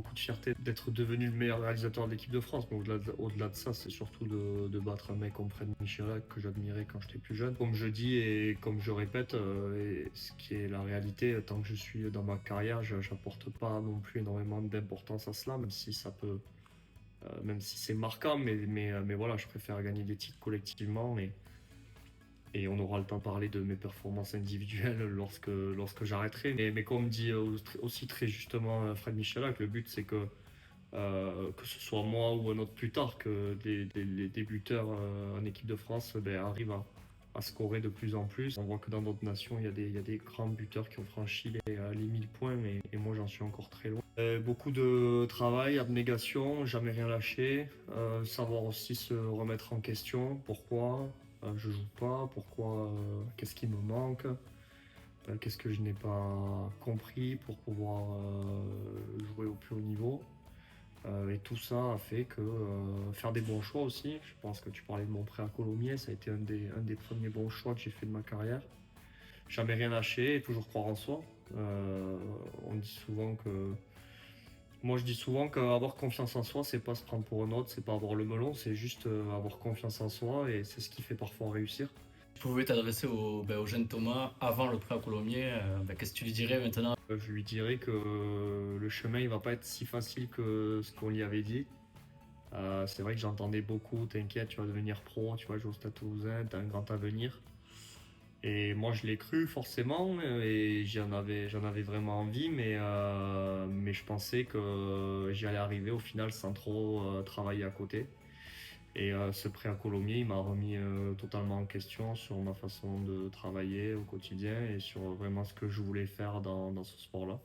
Beaucoup de fierté d'être devenu le meilleur réalisateur de l'équipe de France. Mais au-delà de ça, c'est surtout de battre un mec comme Fred Michalak que j'admirais quand j'étais plus jeune. Comme je dis et comme je répète, et ce qui est la réalité, tant que je suis dans ma carrière, j'apporte pas non plus énormément d'importance à cela, même si c'est marquant, mais voilà, je préfère gagner des titres collectivement et on aura le temps de parler de mes performances individuelles lorsque j'arrêterai. Mais comme dit aussi très justement Fred Michalak, le but c'est que ce soit moi ou un autre plus tard, que les débuteurs en équipe de France arrivent à scorer de plus en plus. On voit que dans d'autres nations, il y a des grands buteurs qui ont franchi les 1000 points, et moi j'en suis encore très loin. Beaucoup de travail, abnégation, jamais rien lâcher, savoir aussi se remettre en question. Pourquoi je joue pas? Pourquoi qu'est-ce qui me manque? Qu'est-ce que je n'ai pas compris pour pouvoir jouer au plus haut niveau? Et tout ça a fait que faire des bons choix aussi. Je pense que tu parlais de mon prêt à Colomiers, ça a été un des premiers bons choix que j'ai fait de ma carrière. Jamais rien lâcher et toujours croire en soi. Euh, on dit souvent que. Moi, je dis souvent qu'avoir confiance en soi, c'est pas se prendre pour un autre, c'est pas avoir le melon, c'est juste avoir confiance en soi, et c'est ce qui fait parfois réussir. Tu pouvais t'adresser au jeune Thomas avant le prêt à Colomiers. Qu'est-ce que tu lui dirais maintenant? Je lui dirais que le chemin il va pas être si facile que ce qu'on lui avait dit. C'est vrai que j'entendais beaucoup, t'inquiète, tu vas devenir pro, tu vas jouer au Stade Toulousain, t'as un grand avenir. Et moi je l'ai cru forcément, et j'en avais vraiment envie, mais je pensais que j'y allais arriver au final sans trop travailler à côté. Et ce prêt à Colomiers, il m'a remis totalement en question sur ma façon de travailler au quotidien et sur vraiment ce que je voulais faire dans ce sport-là.